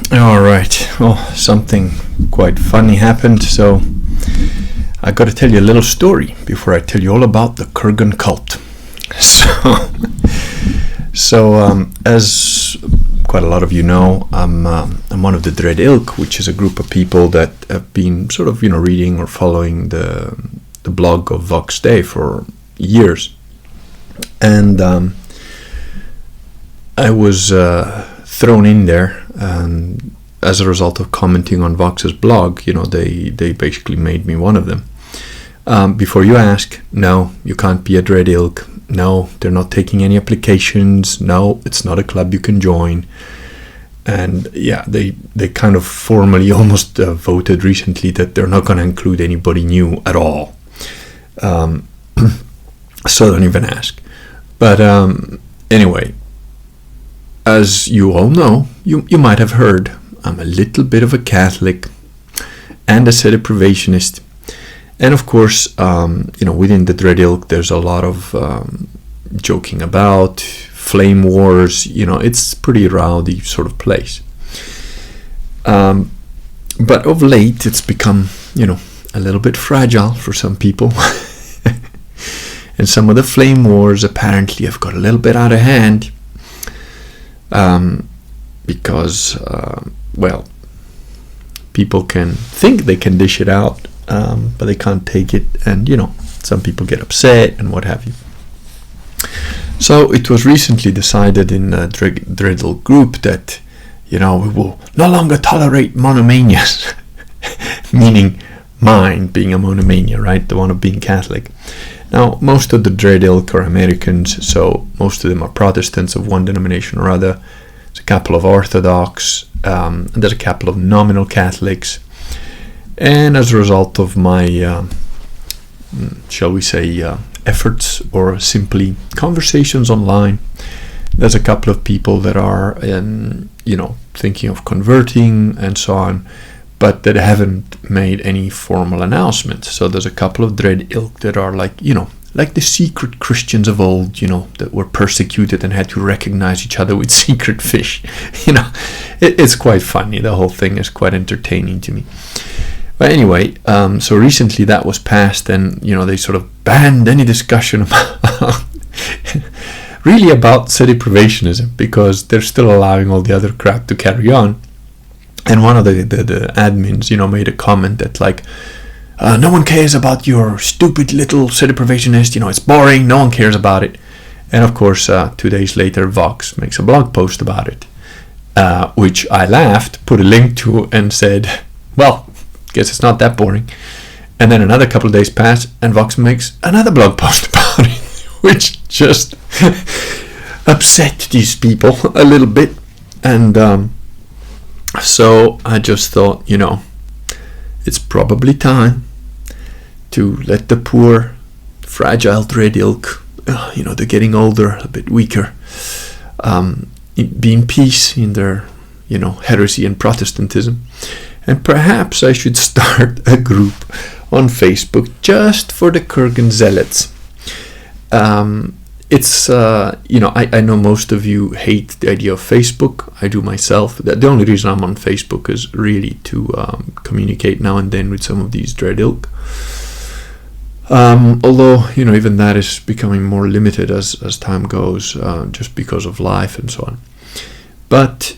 All right. Well, something quite funny happened, so I got to tell you a little story before I tell you all about the Kurgan Cult. As quite a lot of you know, I'm one of the Dread Ilk, which is a group of people that have been sort of reading or following the blog of Vox Day for years, and I was thrown in there, and as a result of commenting on Vox's blog, they basically made me one of them. Before you ask, no, you can't be a Dread Ilk. No, they're not taking any applications. No, it's not a club you can join. And yeah, they kind of formally almost voted recently that they're not going to include anybody new at all. So don't even ask. But anyway, as you all know, you might have heard, I'm a little bit of a Catholic and a sede-privationist. And of course, within the Dread Ilk, there's a lot of joking about, flame wars. It's pretty rowdy sort of place. But of late, it's become, a little bit fragile for some people. And some of the flame wars apparently have got a little bit out of hand. Because, people can think they can dish it out, but they can't take it, and some people get upset and what have you. So it was recently decided in the Dread Ilk group that we will no longer tolerate monomanias, meaning mine being a monomania, right, the one of being Catholic. Now, most of the Dread Ilk are Americans, so most of them are Protestants of one denomination or other. There's a couple of Orthodox, and there's a couple of nominal Catholics. And as a result of my, shall we say, efforts or simply conversations online, there's a couple of people that are, thinking of converting and so on, but that haven't made any formal announcement. So there's a couple of Dread Ilk that are like the secret Christians of old, that were persecuted and had to recognize each other with secret fish. It's quite funny. The whole thing is quite entertaining to me. But anyway, so recently that was passed, and they sort of banned any discussion about really about sede-privationism, because they're still allowing all the other crap to carry on. And one of the admins, made a comment that no one cares about your stupid little sede-privationist. It's boring. No one cares about it. And of course, 2 days later, Vox makes a blog post about it, which I laughed, put a link to, and said, well, guess it's not that boring. And then another couple of days pass, and Vox makes another blog post about it, which just upset these people a little bit. And so I just thought, it's probably time to let the poor, fragile Dread Ilk, they're getting older, a bit weaker, be in peace in their, heresy and Protestantism. And perhaps I should start a group on Facebook just for the Kurgan zealots. It's, I know most of you hate the idea of Facebook. I do myself. The only reason I'm on Facebook is really to communicate now and then with some of these Dread Ilk. Although, even that is becoming more limited as time goes, just because of life and so on. But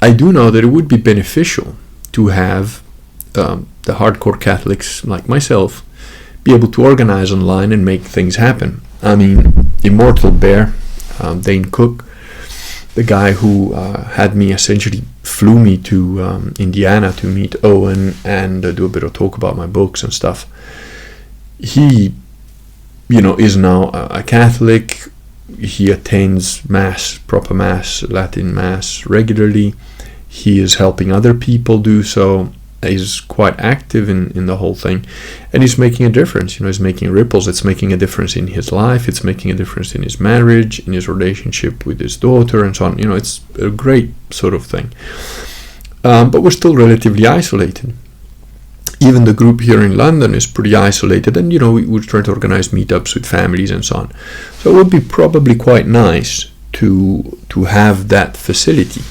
I do know that it would be beneficial to have the hardcore Catholics like myself be able to organize online and make things happen. I mean, Immortal Bear, Dane Cook, the guy who had me essentially flew me to Indiana to meet Owen and do a bit of talk about my books and stuff. He, is now a Catholic. He attends Mass, proper Mass, Latin Mass regularly. He is helping other people do so. He's quite active in the whole thing, and he's making a difference. He's making ripples. It's making a difference in his life. It's making a difference in his marriage, in his relationship with his daughter, and so on. It's a great sort of thing. But we're still relatively isolated. Even the group here in London is pretty isolated, and we're trying to organize meetups with families and so on. So it would be probably quite nice to have that facility.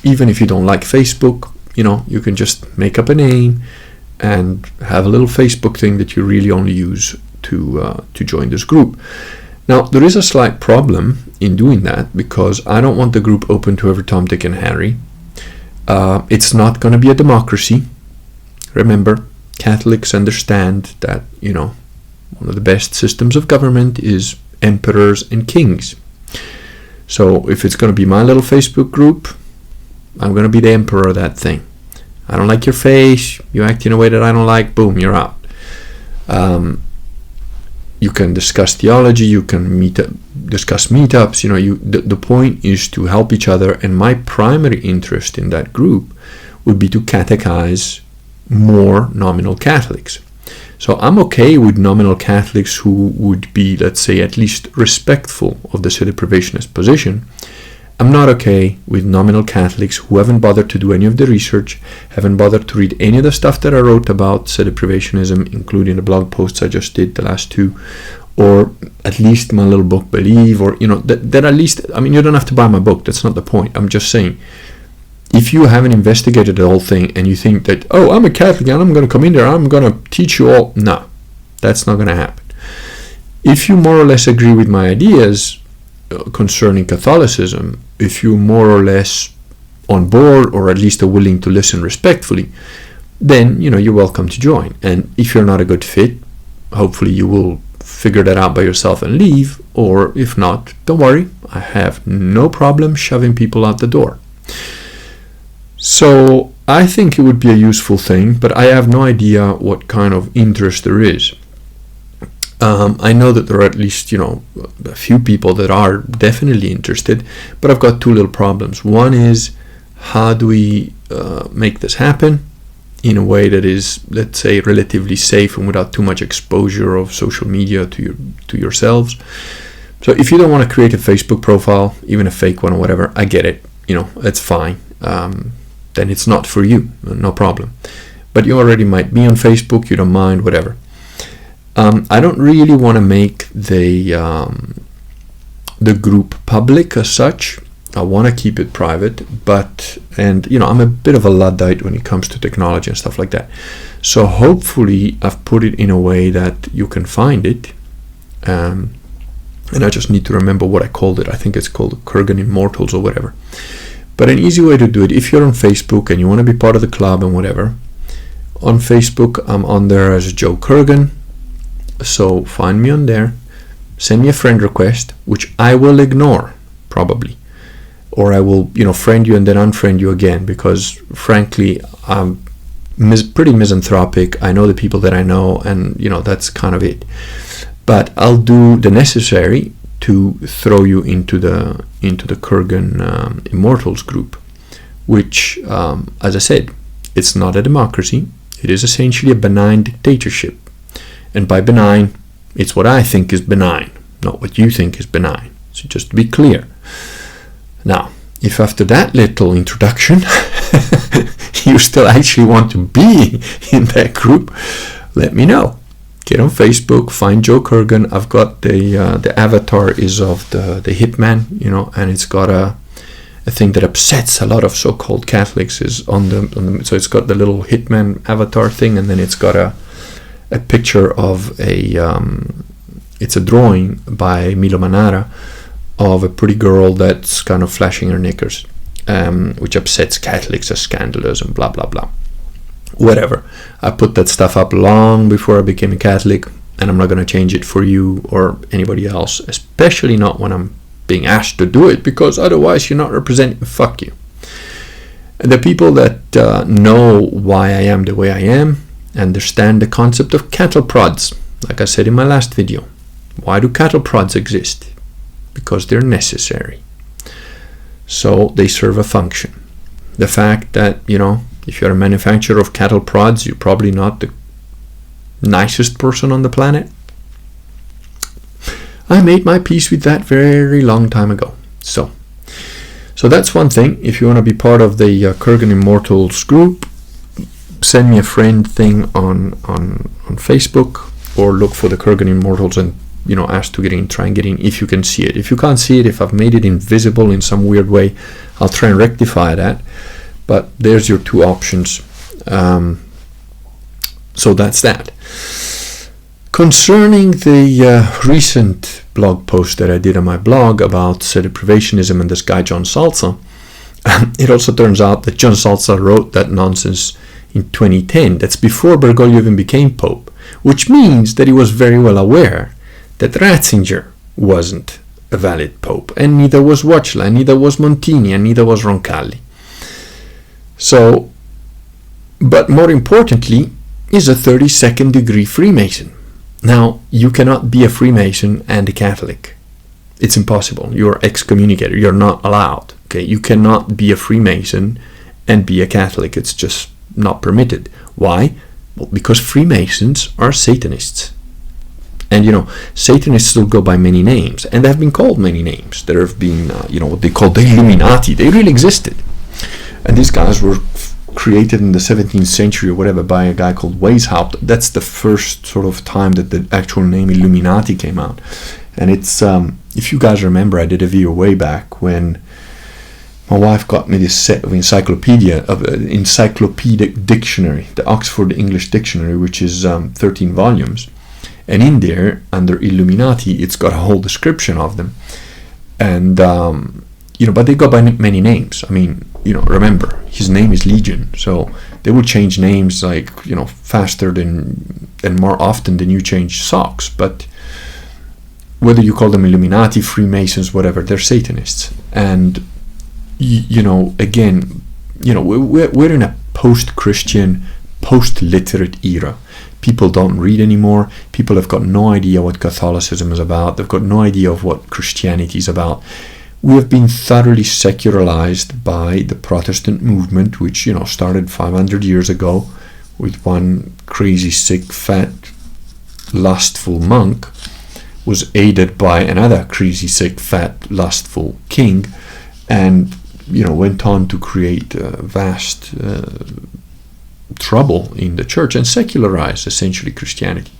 even if you don't like Facebook, you can just make up a name and have a little Facebook thing that you really only use to join this group. Now, there is a slight problem in doing that, because I don't want the group open to every Tom, Dick, and Harry. It's not going to be a democracy. Remember, Catholics understand that, one of the best systems of government is emperors and kings. So if it's going to be my little Facebook group, I'm going to be the emperor of that thing. I don't like your face, you act in a way that I don't like, boom, you're out. You can discuss theology, you can discuss meetups, the point is to help each other, and my primary interest in that group would be to catechize more nominal Catholics. So I'm okay with nominal Catholics who would be, let's say, at least respectful of the sedeprivationist position. I'm not okay with nominal Catholics who haven't bothered to do any of the research, haven't bothered to read any of the stuff that I wrote about sedeprivationism, including the blog posts I just did, the last two, or at least my little book, Believe, or, that at least, you don't have to buy my book, that's not the point. I'm just saying, if you haven't investigated the whole thing and you think that, oh, I'm a Catholic and I'm going to come in there, I'm going to teach you all, no, that's not going to happen. If you more or less agree with my ideas concerning Catholicism, if you're more or less on board, or at least are willing to listen respectfully, then you're welcome to join. And if you're not a good fit, hopefully you will figure that out by yourself and leave, or if not, don't worry, I have no problem shoving people out the door. So I think it would be a useful thing, but I have no idea what kind of interest there is. I know that there are at least, a few people that are definitely interested, but I've got two little problems. One is, how do we make this happen in a way that is, let's say, relatively safe and without too much exposure of social media to yourselves? So if you don't want to create a Facebook profile, even a fake one or whatever, I get it. It's fine. Then it's not for you, no problem. But you already might be on Facebook, you don't mind, whatever. I don't really want to make the group public as such. I want to keep it private, and I'm a bit of a Luddite when it comes to technology and stuff like that. So hopefully I've put it in a way that you can find it. And I just need to remember what I called it. I think it's called Kurgan Immortals or whatever. But an easy way to do it, if you're on Facebook and you want to be part of the club and whatever, on Facebook I'm on there as Joe Kurgan. So find me on there, send me a friend request, which I will ignore probably, or I will friend you and then unfriend you again, because frankly I'm pretty misanthropic. I know the people that I know, and that's kind of it. But I'll do the necessary to throw you into the Kurgan Immortals group, which, as I said, it's not a democracy. It is essentially a benign dictatorship. And by benign, it's what I think is benign, not what you think is benign. So just to be clear. Now, if after that little introduction you still actually want to be in that group, let me know. Get on Facebook, find Joe Kurgan. I've got the avatar is of the hitman, and it's got a thing that upsets a lot of so-called Catholics is on the so it's got the little hitman avatar thing, and then it's got a picture of it's a drawing by Milo Manara of a pretty girl that's kind of flashing her knickers, which upsets Catholics as scandalous and blah blah blah. Whatever. I put that stuff up long before I became a Catholic, and I'm not going to change it for you or anybody else, especially not when I'm being asked to do it, because otherwise you're not representing. Fuck you. And the people that know why I am the way I am understand the concept of cattle prods. Like I said in my last video, why do cattle prods exist? Because they're necessary. So they serve a function. The fact that, if you're a manufacturer of cattle prods, you're probably not the nicest person on the planet. I made my peace with that very long time ago. So that's one thing. If you want to be part of the Kurgan Immortals group, send me a friend thing on Facebook, or look for the Kurgan Immortals and ask to get in, try and get in if you can see it. If you can't see it, if I've made it invisible in some weird way, I'll try and rectify that. But there's your two options. So that's that. Concerning the recent blog post that I did on my blog about deprivationism and this guy John Salza, it also turns out that John Salza wrote that nonsense in 2010. That's before Bergoglio even became Pope, which means that he was very well aware that Ratzinger wasn't a valid Pope, and neither was Wojtyla, and neither was Montini, and neither was Roncalli. So, but more importantly, is a 32nd degree Freemason. Now, you cannot be a Freemason and a Catholic. It's impossible. You're excommunicated. You're not allowed. Okay, you cannot be a Freemason and be a Catholic. It's just not permitted. Why? Well, because Freemasons are Satanists. And, you know, Satanists still go by many names. And they have been called many names. There have been, what they call the Illuminati. They really existed. And these guys were created in the 17th century or whatever by a guy called Weishaupt. That's the first sort of time that the actual name Illuminati came out. And it's, if you guys remember, I did a video way back when my wife got me this set of encyclopedic dictionary, the Oxford English Dictionary, which is 13 volumes. And in there, under Illuminati, it's got a whole description of them. And, but they go by many names. I mean, remember, his name is Legion. So they would change names faster and more often than you change socks. But whether you call them Illuminati, Freemasons, whatever, they're Satanists. And, again, we're in a post-Christian, post-literate era. People don't read anymore. People have got no idea what Catholicism is about. They've got no idea of what Christianity is about. We have been thoroughly secularized by the Protestant movement, which, started 500 years ago with one crazy, sick, fat, lustful monk, was aided by another crazy, sick, fat, lustful king, and, went on to create vast trouble in the church and secularize essentially Christianity.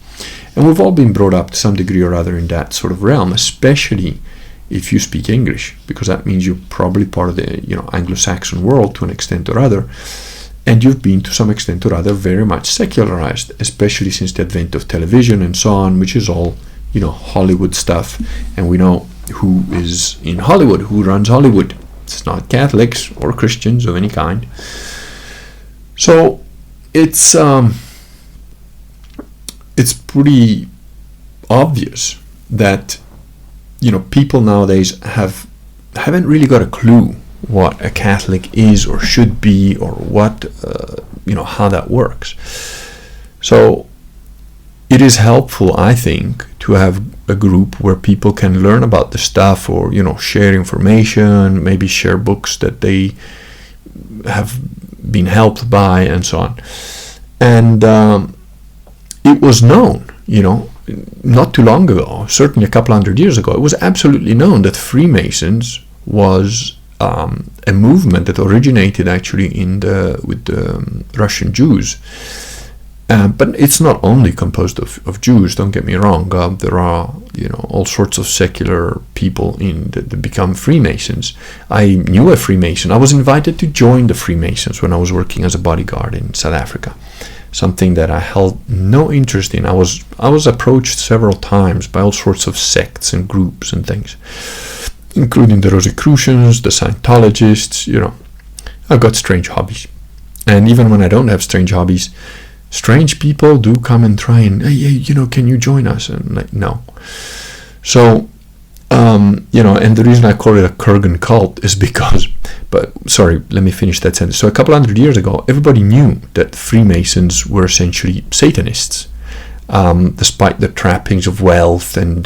And we've all been brought up to some degree or other in that sort of realm, especially if you speak English, because that means you're probably part of the Anglo-Saxon world to an extent or other, and you've been to some extent or other very much secularized, especially since the advent of television and so on, which is all Hollywood stuff, and we know who is in Hollywood, who runs Hollywood. It's not Catholics or Christians of any kind. So it's pretty obvious that people nowadays haven't really got a clue what a Catholic is or should be, or what how that works. So it is helpful, I think, to have a group where people can learn about the stuff, or share information, maybe share books that they have been helped by, and so on. And it was known, not too long ago, certainly a couple hundred years ago, it was absolutely known that Freemasons was a movement that originated actually with the Russian Jews. But it's not only composed of Jews, don't get me wrong. There are, all sorts of secular people that become Freemasons. I knew a Freemason. I was invited to join the Freemasons when I was working as a bodyguard in South Africa. Something that I held no interest in. I was approached several times by all sorts of sects and groups and things, including the Rosicrucians, the Scientologists. I've got strange hobbies. And even when I don't have strange hobbies, strange people do come and try and, hey, can you join us? And I'm like, no. So, and the reason I call it a Kurgan cult is because, let me finish that sentence. So a couple hundred years ago, everybody knew that Freemasons were essentially Satanists, despite the trappings of wealth and,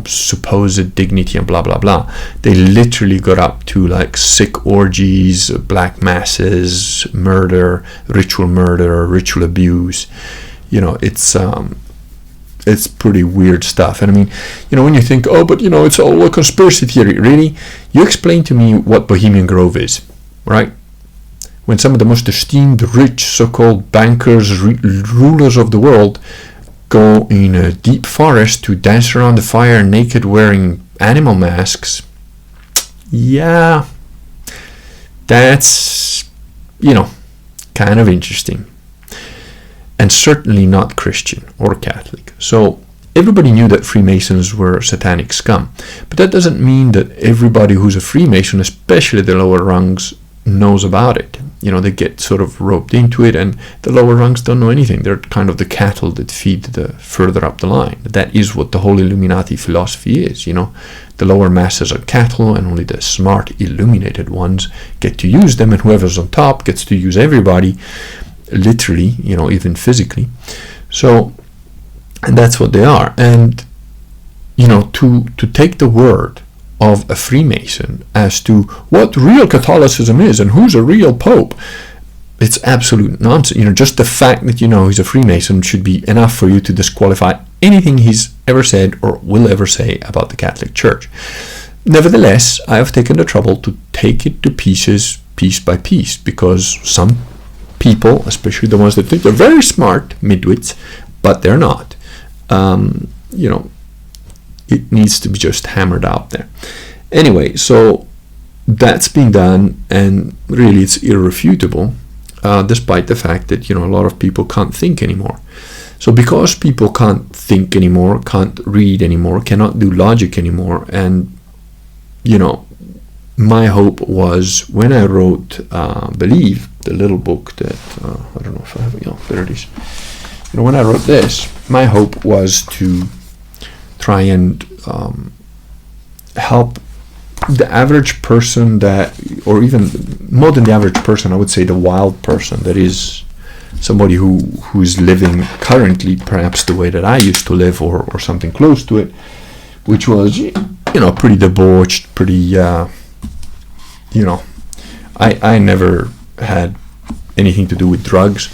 supposed dignity and blah, blah, blah. They literally got up to like sick orgies, black masses, murder, ritual abuse. It's pretty weird stuff. And I mean, when you think, it's all a conspiracy theory, really? You explain to me what Bohemian Grove is, right? When some of the most esteemed, rich, so-called bankers, rulers of the world go in a deep forest to dance around the fire naked, wearing animal masks. Yeah, That's, kind of interesting. And certainly not Christian or Catholic. So everybody knew that Freemasons were satanic scum. But that doesn't mean that everybody who's a Freemason, especially the lower rungs, knows about it. They get sort of roped into it, and the lower rungs don't know anything. They're kind of the cattle that feed the further up the line. That is what the whole Illuminati philosophy is. The lower masses are cattle, and only the smart, illuminated ones get to use them, and whoever's on top gets to use everybody, literally, even physically. So, and that's what they are. And to take the word of a Freemason as to what real Catholicism is and who's a real Pope, it's absolute nonsense. Just the fact that he's a Freemason should be enough for you to disqualify anything he's ever said or will ever say about the Catholic Church. Nevertheless, I have taken the trouble to take it to pieces, piece by piece, because some people, especially the ones that think they're very smart, midwits, but they're not, it needs to be just hammered out there. Anyway, so that's been done, and really it's irrefutable, despite the fact that a lot of people can't think anymore. So because people can't think anymore, can't read anymore, cannot do logic anymore, and my hope was when I wrote Believe, the little book that I don't know if I have it. There it is. When I wrote this, my hope was to try and help the average person or even more than the average person, I would say the wild person, that is somebody who's living currently perhaps the way that I used to live, or something close to it, which was pretty debauched, pretty I never had anything to do with drugs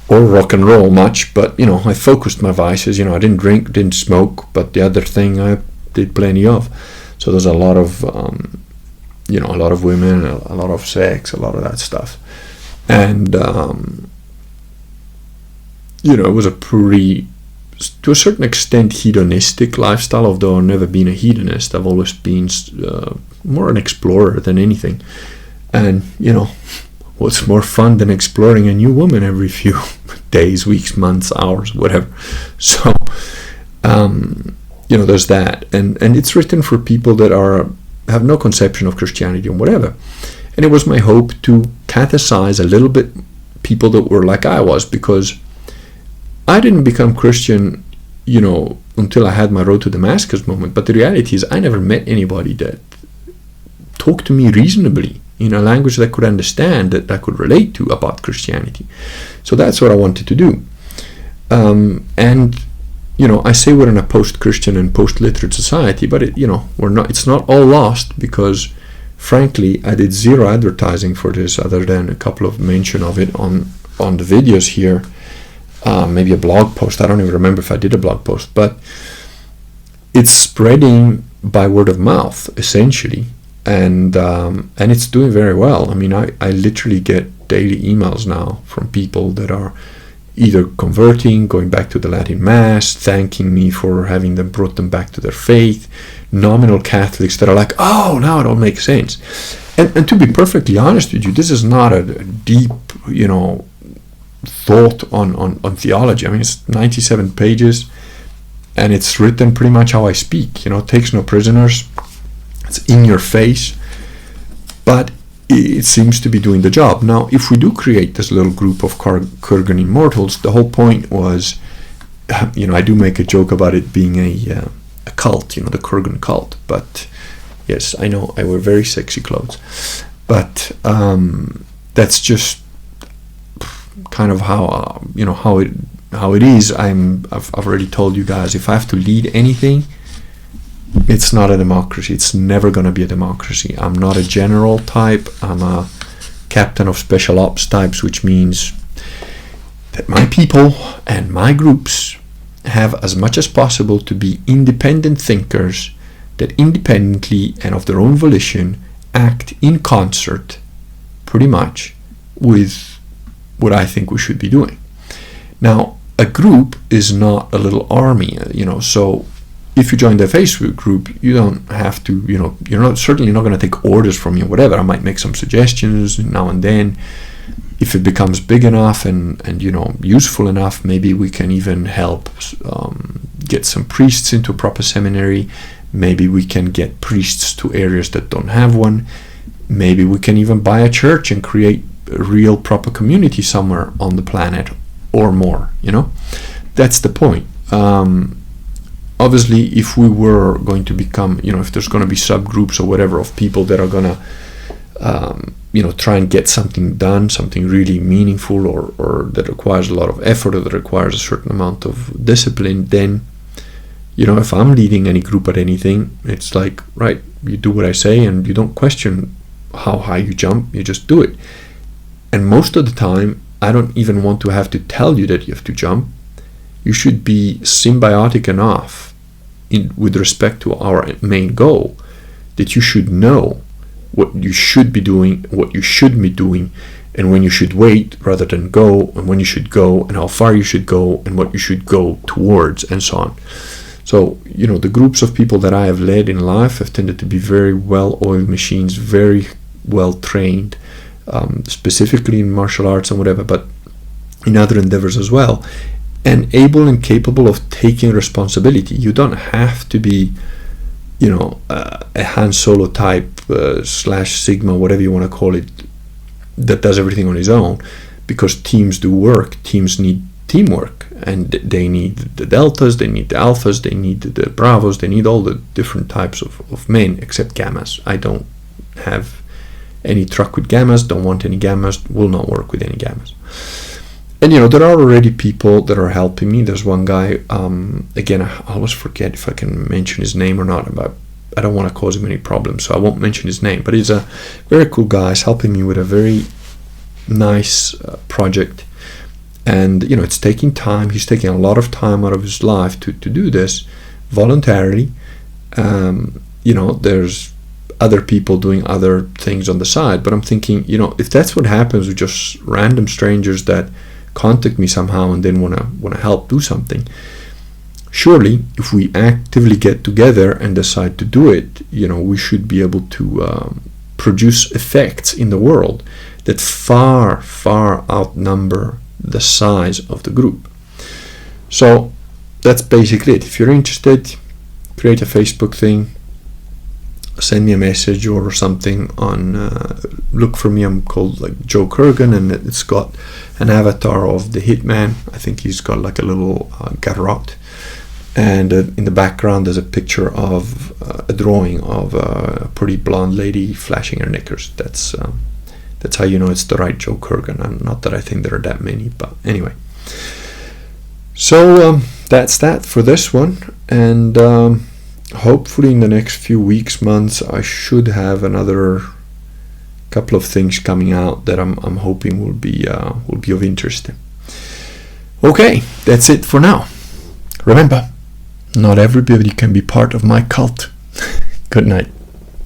or rock and roll much, but I focused my vices. I didn't drink, didn't smoke, but the other thing I did plenty of. So there's a lot of a lot of women, a lot of sex, a lot of that stuff, and it was a pretty, to a certain extent, hedonistic lifestyle. Although I've never been a hedonist, I've always been more an explorer than anything. And what's more fun than exploring a new woman every few days, weeks, months, hours, whatever? So, there's that. And it's written for people that have no conception of Christianity or whatever. And it was my hope to catechize a little bit people that were like I was, because I didn't become Christian, until I had my road to Damascus moment. But the reality is I never met anybody that talked to me reasonably in a language that I could understand, that I could relate to, about Christianity. So that's what I wanted to do. And I say we're in a post-Christian and post-literate society, but we're not. It's not all lost, because frankly, I did zero advertising for this other than a couple of mention of it on the videos here. Maybe a blog post. I don't even remember if I did a blog post, but it's spreading by word of mouth essentially. And it's doing very well. I mean, I literally get daily emails now from people that are either converting, going back to the Latin Mass, thanking me for having brought them back to their faith, nominal Catholics that are like, oh, now it all makes sense. And to be perfectly honest with you, this is not a deep, thought on theology. I mean, it's 97 pages, and it's written pretty much how I speak. It takes no prisoners. It's in your face, but it seems to be doing the job. Now, if we do create this little group of Kurgan immortals, the whole point was, I do make a joke about it being a cult, the Kurgan cult. But yes, I know I wear very sexy clothes, but that's just kind of how how it is. I've already told you guys, if I have to lead anything, it's not a democracy. It's never going to be a democracy. I'm not a general type. I'm a captain of special ops types, which means that my people and my groups have as much as possible to be independent thinkers that independently and of their own volition act in concert pretty much with what I think we should be doing. Now, a group is not a little army, so if you join the Facebook group, you don't have to, you're certainly not going to take orders from me or whatever. I might make some suggestions now and then. If it becomes big enough and useful enough, maybe we can even help get some priests into a proper seminary. Maybe we can get priests to areas that don't have one. Maybe we can even buy a church and create a real proper community somewhere on the planet or more, That's the point. Obviously, if we were going to become, if there's going to be subgroups or whatever of people that are going to try and get something done, something really meaningful or that requires a lot of effort or that requires a certain amount of discipline, then, if I'm leading any group at anything, it's like, right, you do what I say and you don't question how high you jump, you just do it. And most of the time, I don't even want to have to tell you that you have to jump. You should be symbiotic enough with respect to our main goal that you should know what you should be doing, what you shouldn't be doing, and when you should wait rather than go, and when you should go, and how far you should go, and what you should go towards, and so on. So, the groups of people that I have led in life have tended to be very well-oiled machines, very well-trained, specifically in martial arts and whatever, but in other endeavors as well, and able and capable of taking responsibility. You don't have to be a Han Solo type / Sigma, whatever you want to call it, that does everything on his own, because teams do work. Teams need teamwork, and they need the deltas, they need the alphas, they need the bravos, they need all the different types of men, except gammas. I don't have any truck with gammas, don't want any gammas, will not work with any gammas. And there are already people that are helping me. There's one guy, again, I always forget if I can mention his name or not, but I don't want to cause him any problems, so I won't mention his name. But he's a very cool guy. He's helping me with a very nice project. And, it's taking time. He's taking a lot of time out of his life to do this voluntarily. There's other people doing other things on the side. But I'm thinking, if that's what happens with just random strangers that contact me somehow and then want to help do something, surely if we actively get together and decide to do it, we should be able to produce effects in the world that far outnumber the size of the group. So that's basically it. If you're interested, create a Facebook thing, send me a message or something on look for me. I'm called Joe Kurgan, and it's got an avatar of the hitman. I think he's got a little garrote, and in the background there's a picture of a drawing of a pretty blonde lady flashing her knickers. That's how you know it's the right Joe Kurgan. And not that I think there are that many, but anyway. So that's that for this one, and hopefully in the next few weeks, months, I should have another couple of things coming out that I'm hoping will be of interest. Okay, that's it for now. Remember, not everybody can be part of my cult. Good night.